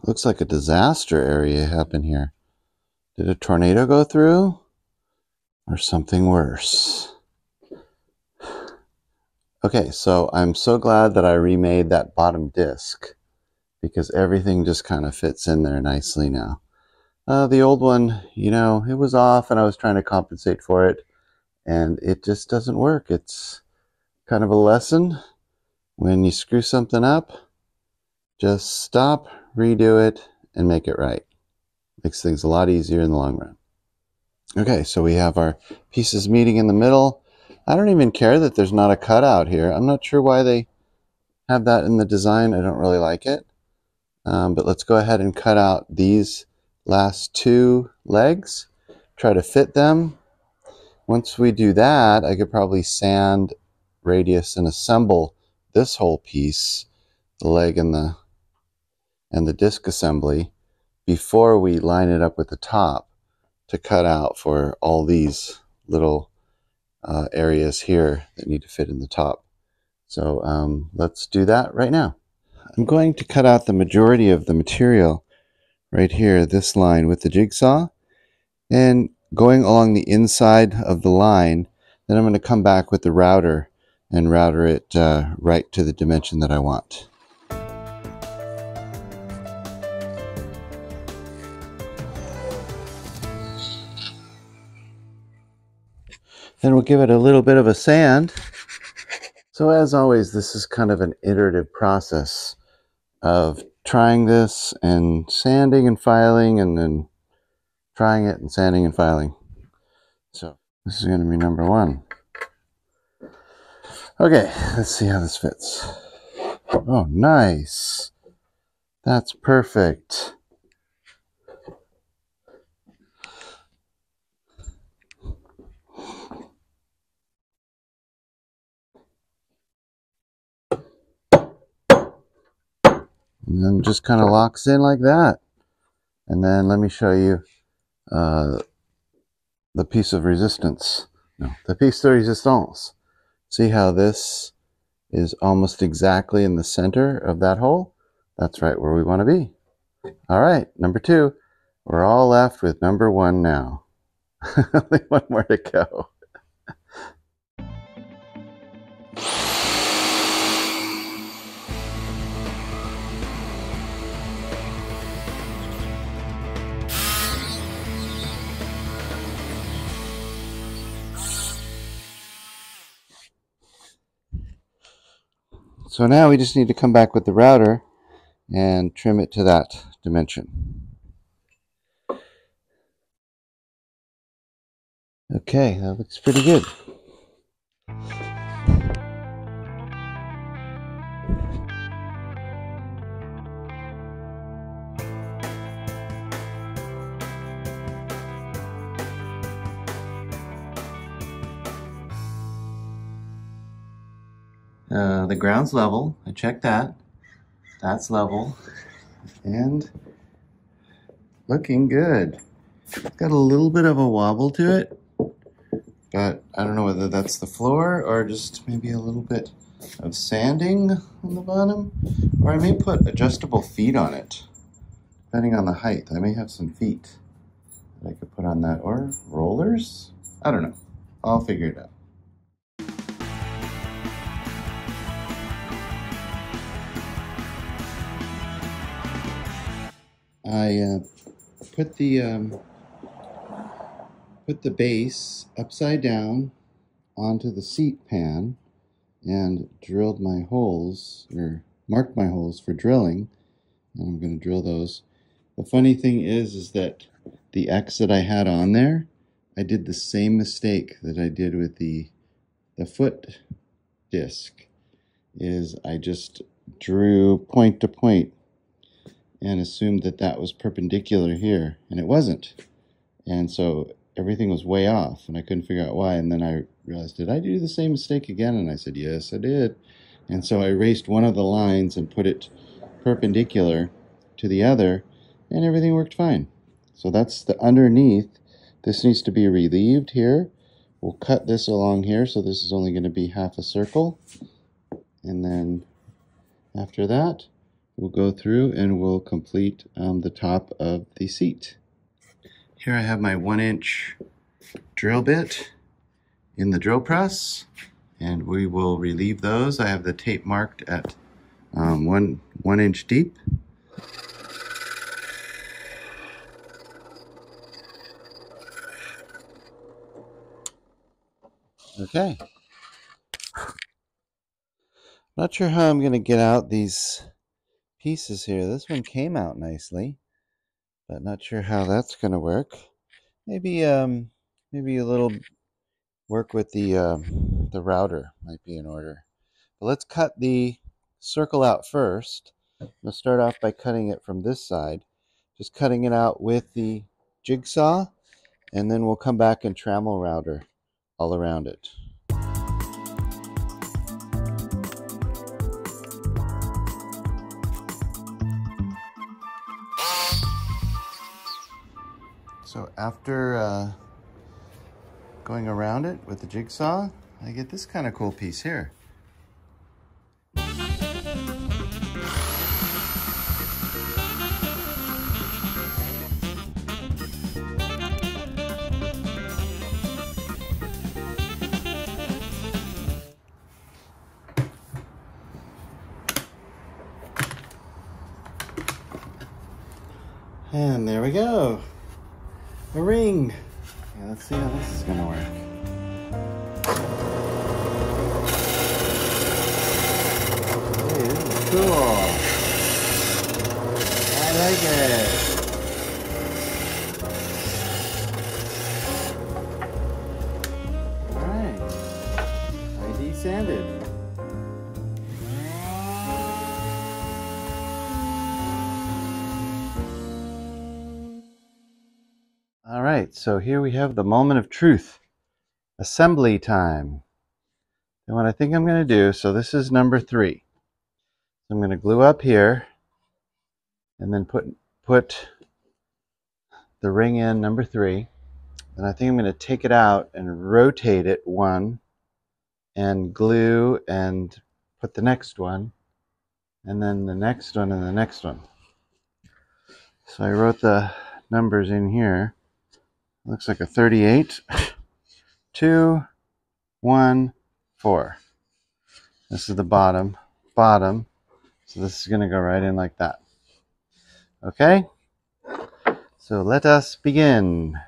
Looks like a disaster area happened here. Did a tornado go through? Or something worse? Okay, so I'm so glad that I remade that bottom disc because everything just kind of fits in there nicely now. The old one, you know, it was off and I was trying to compensate for it, and it just doesn't work. It's kind of a lesson. When you screw something up, just stop, redo it, and make it right. Makes things a lot easier in the long run. Okay, so we have our pieces meeting in the middle. I don't even care that there's not a cutout here. I'm not sure why they have that in the design. I don't really like it. But let's go ahead and cut out these last two legs, try to fit them. Once we do that, I could probably sand, radius, and assemble this whole piece, the leg and the disc assembly, before we line it up with the top to cut out for all these little areas here that need to fit in the top. So let's do that right now. I'm going to cut out the majority of the material right here, this line with the jigsaw, and going along the inside of the line, then I'm going to come back with the router and router it right to the dimension that I want. Then we'll give it a little bit of a sand. So as always, this is kind of an iterative process of trying this and sanding and filing, and then trying it and sanding and filing. So this is going to be number one. Okay, let's see how this fits. Oh, nice. That's perfect. And then just kind of locks in like that. And then let me show you the piece of resistance. No, the piece de resistance. See how this is almost exactly in the center of that hole? That's right where we want to be. All right, number two. We're all left with number one now. Only one more to go. So now we just need to come back with the router and trim it to that dimension. Okay, that looks pretty good. The ground's level. I checked that. That's level. And looking good. Got a little bit of a wobble to it, but I don't know whether that's the floor or just maybe a little bit of sanding on the bottom, or I may put adjustable feet on it, depending on the height. I may have some feet that I could put on that, or rollers. I don't know. I'll figure it out. I put the base upside down onto the seat pan and drilled my holes, or marked my holes for drilling, and I'm going to drill those. The funny thing is that the X that I had on there, I did the same mistake that I did with the foot disc, is I just drew point to point and assumed that that was perpendicular here, and it wasn't. And so everything was way off, and I couldn't figure out why. And then I realized, did I do the same mistake again? And I said, yes, I did. And so I erased one of the lines and put it perpendicular to the other, and everything worked fine. So that's the underneath. This needs to be relieved here. We'll cut this along here, so this is only going to be half a circle. And then after that, we'll go through and we'll complete the top of the seat. Here I have my 1-inch drill bit in the drill press, and we will relieve those. I have the tape marked at 1 inch deep. Okay. Not sure how I'm going to get out these pieces here. This one came out nicely, but not sure how that's going to work. Maybe maybe a little work with the router might be in order. But let's cut the circle out first. We'll start off by cutting it from this side, just cutting it out with the jigsaw, and then we'll come back and trammel router all around it. So after going around it with the jigsaw, I get this kind of cool piece here. And there we go. A ring. Yeah, let's see how this is going to work. Hey, this is cool. I like it. All right. ID sanded. All right, so here we have the moment of truth. Assembly time. And what I think I'm going to do, so this is number 3. So I'm going to glue up here and then put the ring in number 3. And I think I'm going to take it out and rotate it 1 and glue and put the next one and then the next one and the next one. So I wrote the numbers in here. Looks like a 38, 2, 1, 4. This is the bottom. So this is going to go right in like that. Okay? So let us begin.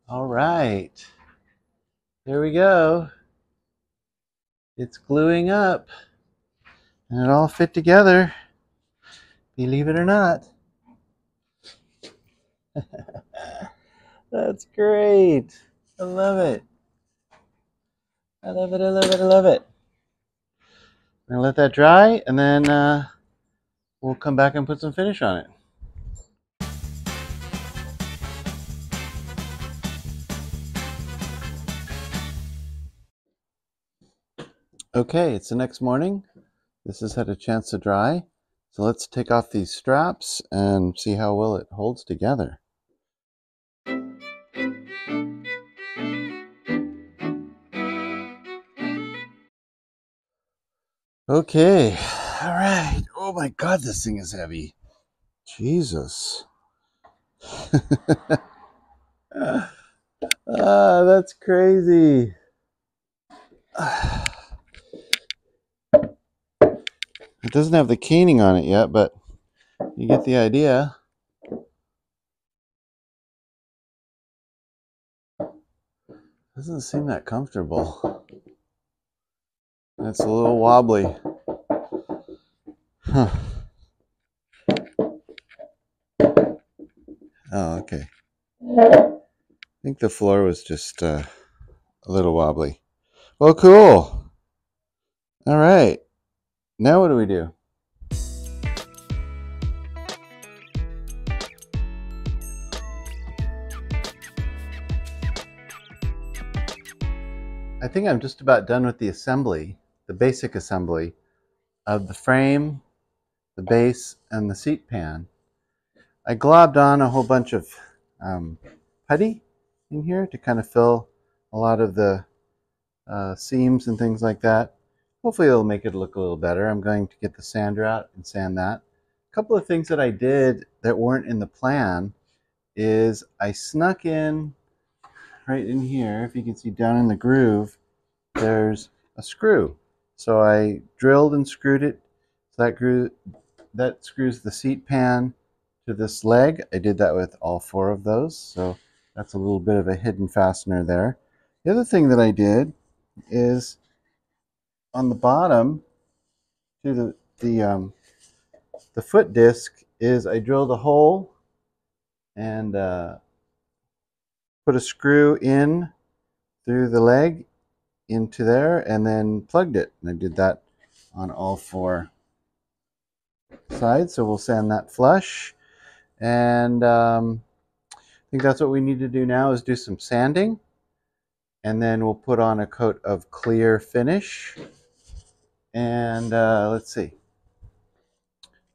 All right, there we go. It's gluing up and it all fit together, believe it or not. That's great. I love it. I love it, I love it, I love it. I'm gonna let that dry and then we'll come back and put some finish on it. Okay, it's the next morning. This has had a chance to dry. So let's take off these straps and see how well it holds together. Okay, all right. Oh my God, this thing is heavy. Jesus. That's crazy. It doesn't have the caning on it yet, but you get the idea. Doesn't seem that comfortable. It's a little wobbly. Huh. Oh, okay. I think the floor was just a little wobbly. Well, cool. All right. Now what do we do? I think I'm just about done with the assembly, the basic assembly of the frame, the base, and the seat pan. I globbed on a whole bunch of putty in here to kind of fill a lot of the seams and things like that. Hopefully it'll make it look a little better. I'm going to get the sander out and sand that. A couple of things that I did that weren't in the plan is I snuck in right in here, if you can see down in the groove, there's a screw. So I drilled and screwed it. So that screws the seat pan to this leg. I did that with all 4 of those. So that's a little bit of a hidden fastener there. The other thing that I did is on the bottom to the foot disc is I drilled a hole and put a screw in through the leg into there and then plugged it. And I did that on all 4 sides. So we'll sand that flush. And I think that's what we need to do now is do some sanding. And then we'll put on a coat of clear finish. And let's see.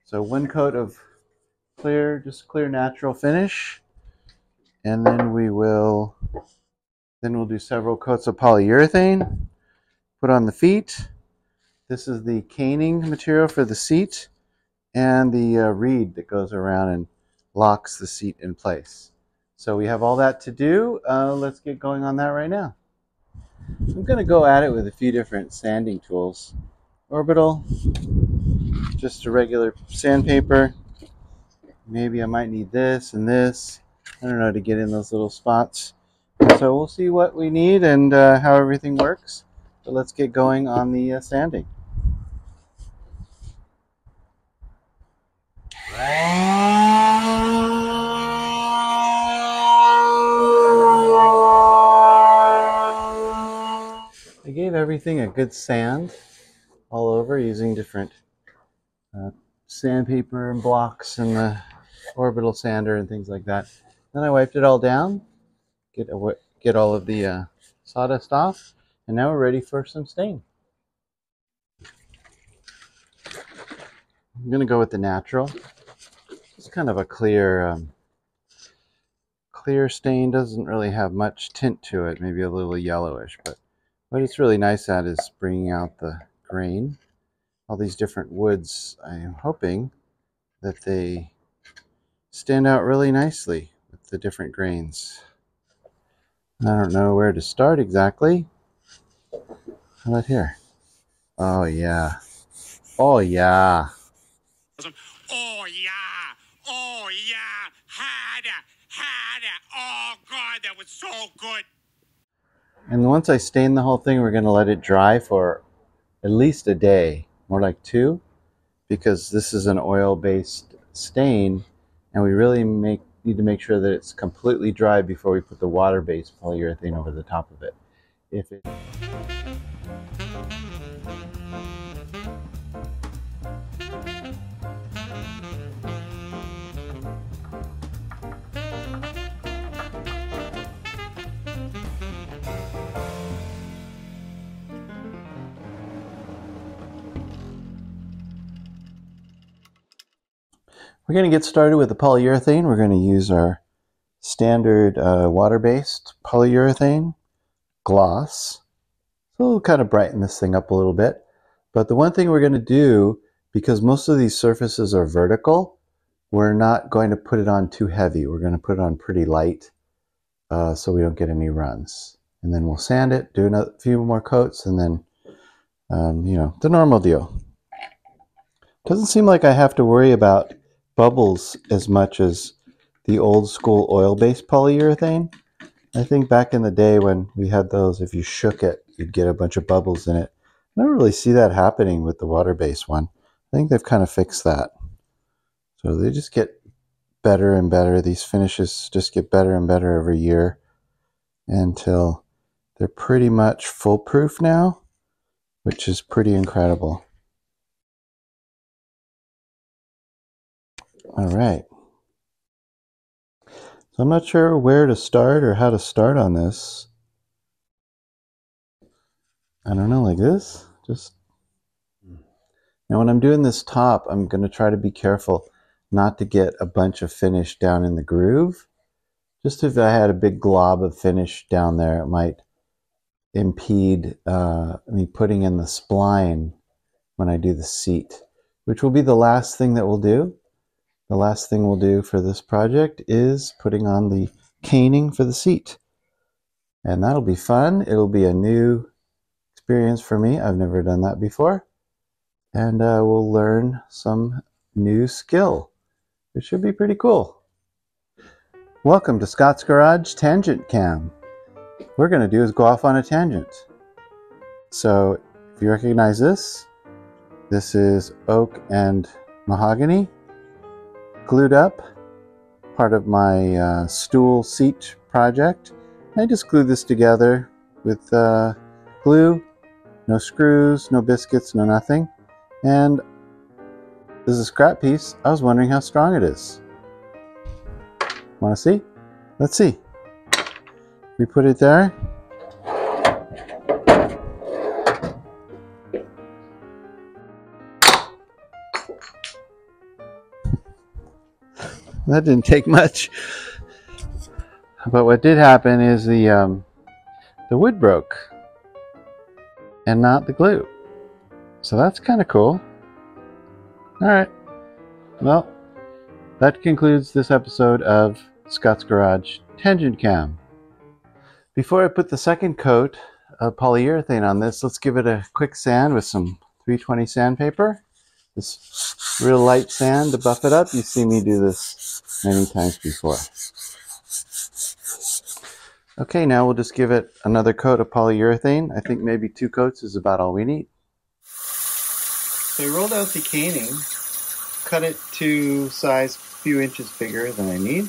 So 1 coat of clear, just clear natural finish. And then we'll do several coats of polyurethane. Put on the feet. This is the caning material for the seat and the reed that goes around and locks the seat in place. So we have all that to do. Let's get going on that right now. I'm going to go at it with a few different sanding tools. Orbital, just a regular sandpaper. Maybe I might need this and this. I don't know, to get in those little spots. So we'll see what we need and how everything works. So let's get going on the sanding. I gave everything a good sand all over using different sandpaper and blocks and the orbital sander and things like that. Then I wiped it all down, get all of the sawdust off, and now we're ready for some stain. I'm going to go with the natural. It's kind of a clear stain. Doesn't really have much tint to it, maybe a little yellowish, but what it's really nice at is bringing out the grain. All these different woods, I am hoping that they stand out really nicely with the different grains. I don't know where to start exactly. How about here? Oh yeah. Oh yeah. Oh yeah. Oh yeah. Had it. Oh God, that was so good. And once I stain the whole thing, we're going to let it dry for at least a day, more like 2, because this is an oil-based stain, and we really need to make sure that it's completely dry before we put the water-based polyurethane over the top of it. If it We're going to get started with the polyurethane. We're going to use our standard water-based polyurethane gloss. So we'll kind of brighten this thing up a little bit. But the one thing we're going to do, because most of these surfaces are vertical, we're not going to put it on too heavy. We're going to put it on pretty light so we don't get any runs. And then we'll sand it, do a few more coats, and then, you know, the normal deal. Doesn't seem like I have to worry about bubbles as much as the old school oil-based polyurethane. I think back in the day when we had those, if you shook it, you'd get a bunch of bubbles in it. I don't really see that happening with the water-based one. I think they've kind of fixed that. So they just get better and better. These finishes just get better and better every year until they're pretty much foolproof now, which is pretty incredible. All right. So I'm not sure where to start or how to start on this. I don't know, like this? Just now when I'm doing this top, I'm going to try to be careful not to get a bunch of finish down in the groove. Just if I had a big glob of finish down there, it might impede me putting in the spline when I do the seat, which will be the last thing that we'll do. The last thing we'll do for this project is putting on the caning for the seat. And that'll be fun. It'll be a new experience for me. I've never done that before. And we'll learn some new skill. It should be pretty cool. Welcome to Scott's Garage Tangent Cam. What we're going to do is go off on a tangent. So if you recognize this, this is oak and mahogany glued up, part of my stool seat project. I just glued this together with glue, no screws, no biscuits, no nothing. And this is a scrap piece. I was wondering how strong it is. Want to see? Let's see. We put it there. That didn't take much. But what did happen is the wood broke and not the glue. So that's kind of cool. All right. Well, that concludes this episode of Scott's Garage Tangent Cam. Before I put the second coat of polyurethane on this, let's give it a quick sand with some 320 sandpaper. This real light sand to buff it up. You've seen me do this many times before. Okay, now we'll just give it another coat of polyurethane. I think maybe 2 coats is about all we need. So I rolled out the caning, cut it to size a few inches bigger than I need.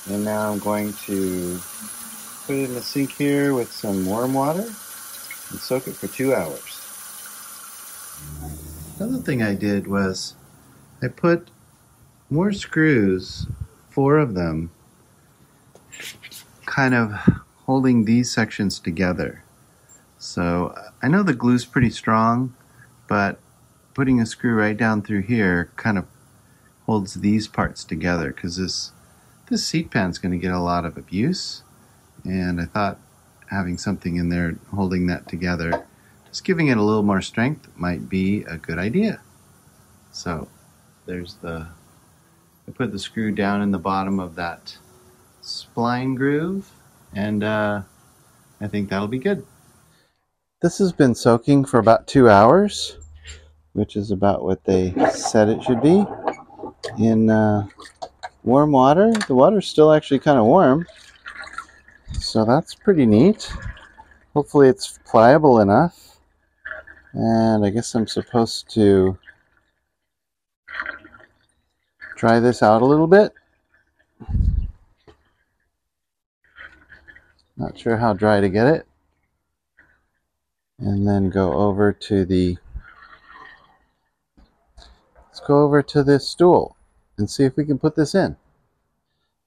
And now I'm going to put it in the sink here with some warm water and soak it for 2 hours. Another thing I did was I put more screws, 4 of them, kind of holding these sections together. So I know the glue's pretty strong, but putting a screw right down through here kind of holds these parts together, because this seat pan's going to get a lot of abuse, and I thought having something in there holding that together, just giving it a little more strength, might be a good idea. So there's I put the screw down in the bottom of that spline groove, and I think that'll be good. This has been soaking for about 2 hours, which is about what they said it should be, in warm water. The water's still actually kind of warm, so that's pretty neat. Hopefully it's pliable enough, and I guess I'm supposed to dry this out a little bit. Not sure how dry to get it. And then go over to let's go over to this stool and see if we can put this in.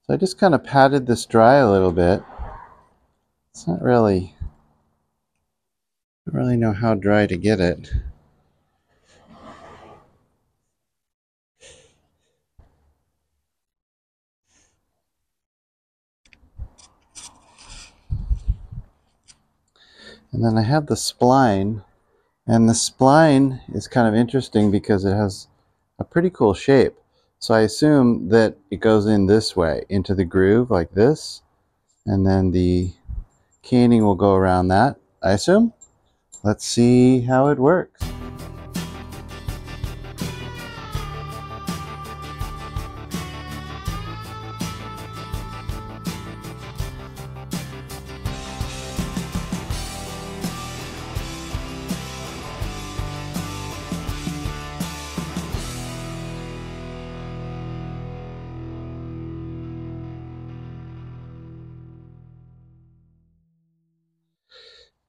So I just kind of patted this dry a little bit. It's not really, I don't really know how dry to get it. And then I have the spline, And the spline is kind of interesting because it has a pretty cool shape. So I assume that it goes in this way, into the groove like this, and then the caning will go around that, I assume. Let's see how it works.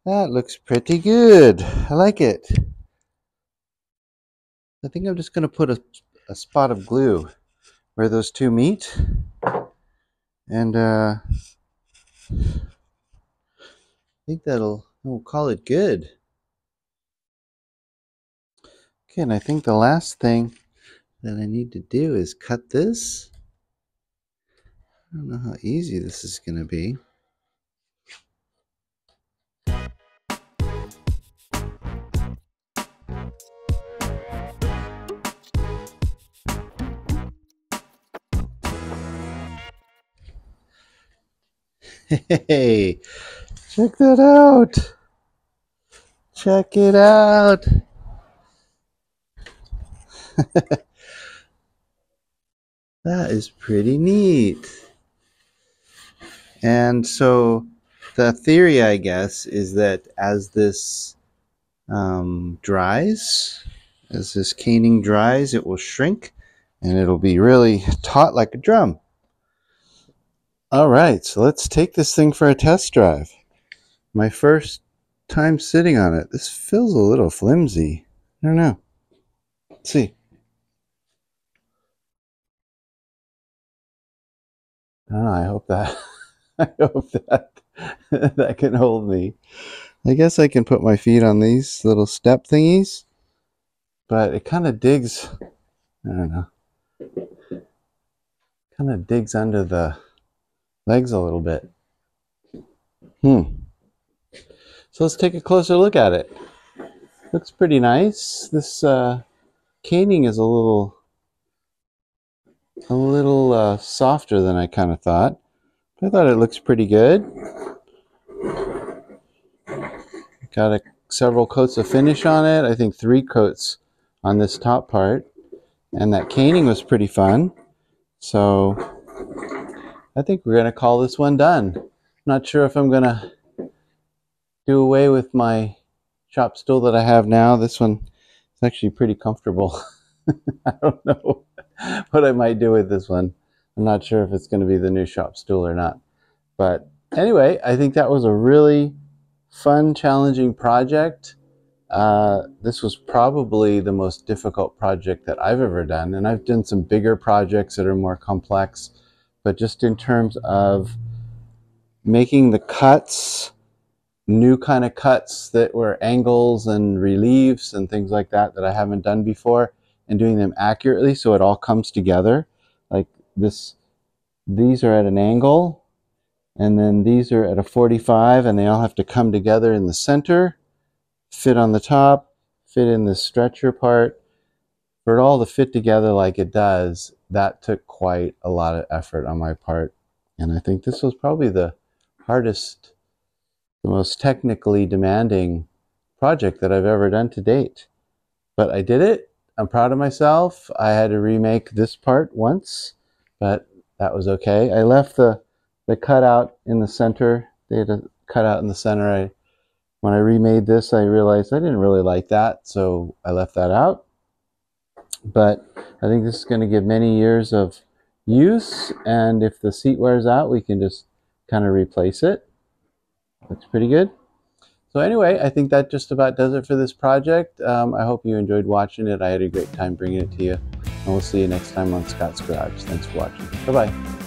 That looks pretty good. I like it. I think I'm just going to put a spot of glue where those two meet. And I think we'll call it good. Okay, and I think the last thing that I need to do is cut this. I don't know how easy this is going to be. Hey, check that out. Check it out. That is pretty neat. And so the theory, I guess, is that as this dries, as this caning dries, it will shrink and it'll be really taut like a drum. All right, so let's take this thing for a test drive. My first time sitting on it. This feels a little flimsy. I don't know. Let's see. I don't know, I hope that I hope that that can hold me. I guess I can put my feet on these little step thingies, but it kind of digs, I don't know, kind of digs under the legs a little bit. So let's take a closer look at it. Looks pretty nice. This caning is a little softer than I kind of thought. But I thought it looks pretty good. Got several coats of finish on it. I think 3 coats on this top part. And that caning was pretty fun. So I think we're going to call this one done. I'm not sure if I'm going to do away with my shop stool that I have now. This one is actually pretty comfortable. I don't know what I might do with this one. I'm not sure if it's going to be the new shop stool or not. But anyway, I think that was a really fun, challenging project. This was probably the most difficult project that I've ever done. And I've done some bigger projects that are more complex. But just in terms of making the cuts, new kind of cuts that were angles and reliefs and things like that that I haven't done before, and doing them accurately so it all comes together. Like this, these are at an angle, and then these are at a 45, and they all have to come together in the center, fit on the top, fit in the stretcher part. For it all to fit together like it does, that took quite a lot of effort on my part. And I think this was probably the hardest, the most technically demanding project that I've ever done to date. But I did it. I'm proud of myself. I had to remake this part once, but that was okay. I left the cutout in the center. They had a cutout in the center. When I remade this, I realized I didn't really like that, so I left that out. But I think this is going to give many years of use, and if the seat wears out, we can just kind of replace it. Looks pretty good. So anyway, I think that just about does it for this project. I hope you enjoyed watching it. I had a great time bringing it to you. And we'll see you next time on Scott's Garage. Thanks for watching. Bye-bye.